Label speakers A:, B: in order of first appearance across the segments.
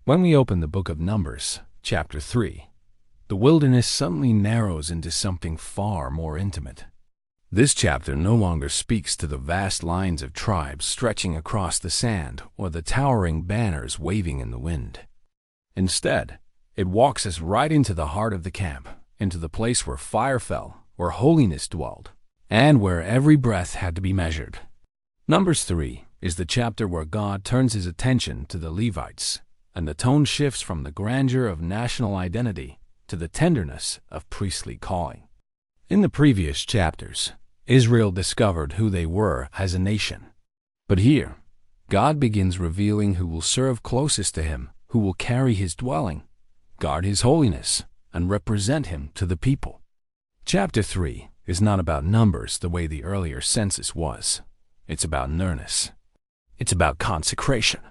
A: When we open the book of Numbers, chapter 3, the wilderness suddenly narrows into something far more intimate. This chapter no longer speaks to the vast lines of tribes stretching across the sand or the towering banners waving in the wind. Instead, it walks us right into the heart of the camp, into the place where fire fell, where holiness dwelled, and where every breath had to be measured. Numbers 3 is the chapter where God turns his attention to the Levites, and the tone shifts from the grandeur of national identity to the tenderness of priestly calling. In the previous chapters, Israel discovered who they were as a nation. But here, God begins revealing who will serve closest to him, who will carry his dwelling, guard his holiness, and represent him to the people. Chapter 3 is not about numbers the way the earlier census was. It's about nearness. It's about consecration.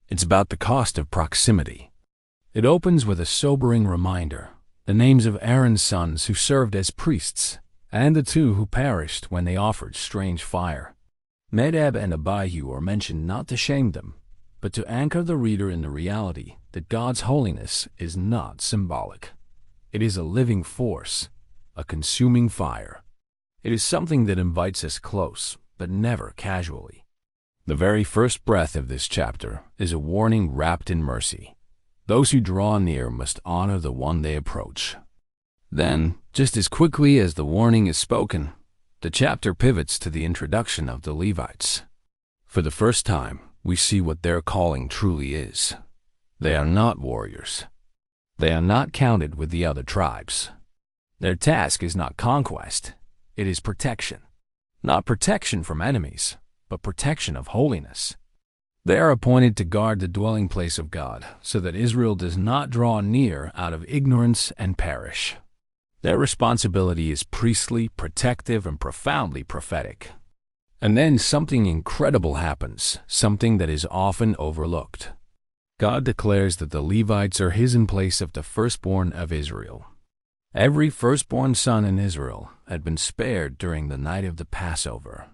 A: It's about the cost of proximity. It opens with a sobering reminder, the names of Aaron's sons who served as priests, and the two who perished when they offered strange fire. Nadab and Abihu are mentioned not to shame them, but to anchor the reader in the reality that God's holiness is not symbolic. It is a living force, a consuming fire. It is something that invites us close, but never casually. The very first breath of this chapter is a warning wrapped in mercy. Those who draw near must honor the one they approach. Then, just as quickly as the warning is spoken, the chapter pivots to the introduction of the Levites. For the first time, we see what their calling truly is. They are not warriors. They are not counted with the other tribes. Their task is not conquest, it is protection. Not protection from enemies, but protection of holiness. They are appointed to guard the dwelling place of God, so that Israel does not draw near out of ignorance and perish. Their responsibility is priestly, protective, and profoundly prophetic. And then something incredible happens, something that is often overlooked. God declares that the Levites are his in place of the firstborn of Israel. Every firstborn son in Israel had been spared during the night of the Passover.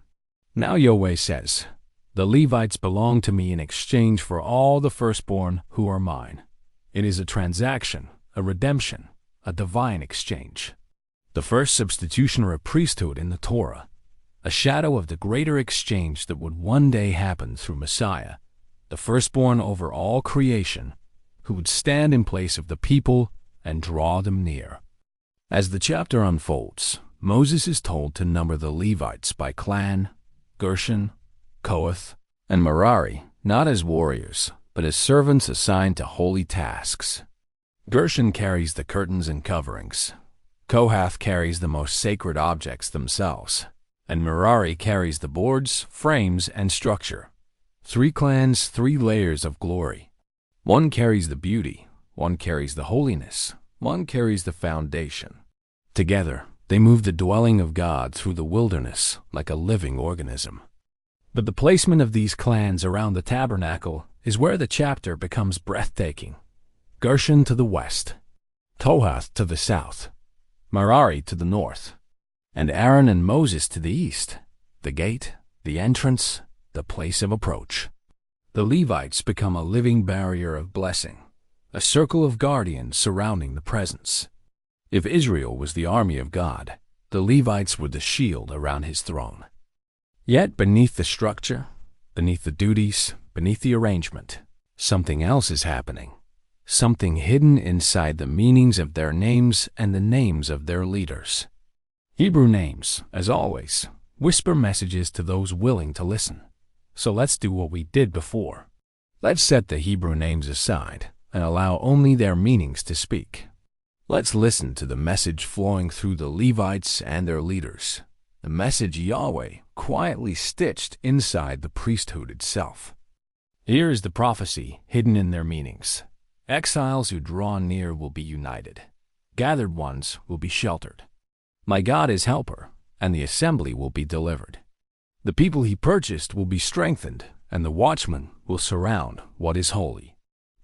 A: Now Yahweh says, "The Levites belong to me in exchange for all the firstborn who are mine." It is a transaction, a redemption, a divine exchange. The first substitutionary priesthood in the Torah, a shadow of the greater exchange that would one day happen through Messiah, the firstborn over all creation, who would stand in place of the people and draw them near. As the chapter unfolds, Moses is told to number the Levites by clan, Gershon, Kohath, and Merari, not as warriors, but as servants assigned to holy tasks. Gershon carries the curtains and coverings. Kohath carries the most sacred objects themselves, and Merari carries the boards, frames, and structure. 3 clans, 3 layers of glory. One carries the beauty, one carries the holiness, one carries the foundation. Together, they move the dwelling of God through the wilderness like a living organism. But the placement of these clans around the tabernacle is where the chapter becomes breathtaking. Gershon to the west, Kohath to the south, Merari to the north, and Aaron and Moses to the east, the gate, the entrance, the place of approach. The Levites become a living barrier of blessing, a circle of guardians surrounding the presence. If Israel was the army of God, the Levites were the shield around his throne. Yet beneath the structure, beneath the duties, beneath the arrangement, something else is happening. Something hidden inside the meanings of their names and the names of their leaders. Hebrew names, as always, whisper messages to those willing to listen. So let's do what we did before. Let's set the Hebrew names aside and allow only their meanings to speak. Let's listen to the message flowing through the Levites and their leaders, the message Yahweh quietly stitched inside the priesthood itself. Here is the prophecy hidden in their meanings. Exiles who draw near will be united. Gathered ones will be sheltered. My God is helper, and the assembly will be delivered. The people he purchased will be strengthened, and the watchmen will surround what is holy.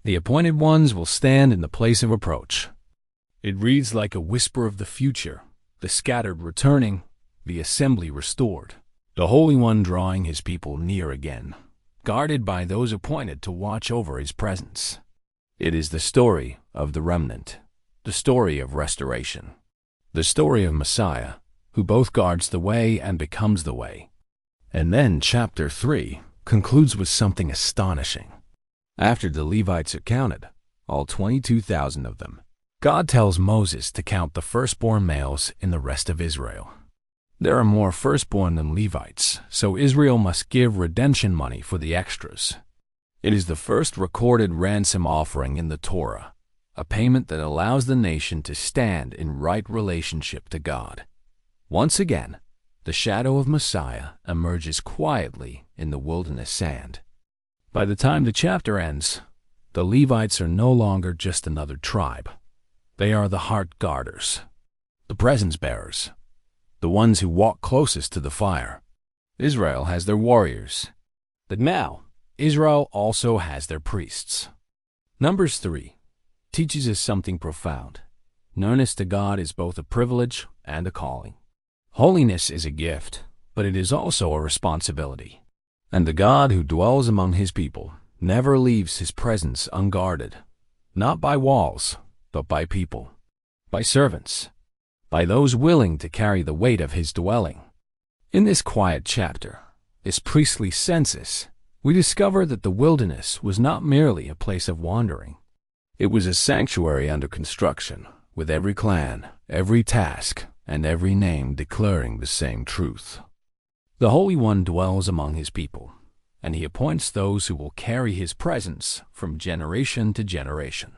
A: The appointed ones will stand in the place of approach. It reads like a whisper of the future, the scattered returning, the assembly restored, the Holy One drawing his people near again, guarded by those appointed to watch over his presence. It is the story of the remnant, the story of restoration, the story of Messiah, who both guards the way and becomes the way. And then chapter 3 concludes with something astonishing. After the Levites are counted, all 22,000 of them, God tells Moses to count the firstborn males in the rest of Israel. There are more firstborn than Levites, so Israel must give redemption money for the extras. It is the first recorded ransom offering in the Torah, a payment that allows the nation to stand in right relationship to God. Once again, the shadow of Messiah emerges quietly in the wilderness sand. By the time the chapter ends, the Levites are no longer just another tribe. They are the heart guarders, the presence bearers, the ones who walk closest to the fire. Israel has their warriors, but now Israel also has their priests. Numbers 3 teaches us something profound. Nearness to God is both a privilege and a calling. Holiness is a gift, but it is also a responsibility. And the God who dwells among his people never leaves his presence unguarded, not by walls, but by people, by servants, by those willing to carry the weight of his dwelling. In this quiet chapter, this priestly census, we discover that the wilderness was not merely a place of wandering. It was a sanctuary under construction, with every clan, every task, and every name declaring the same truth. The Holy One dwells among his people, and he appoints those who will carry his presence from generation to generation.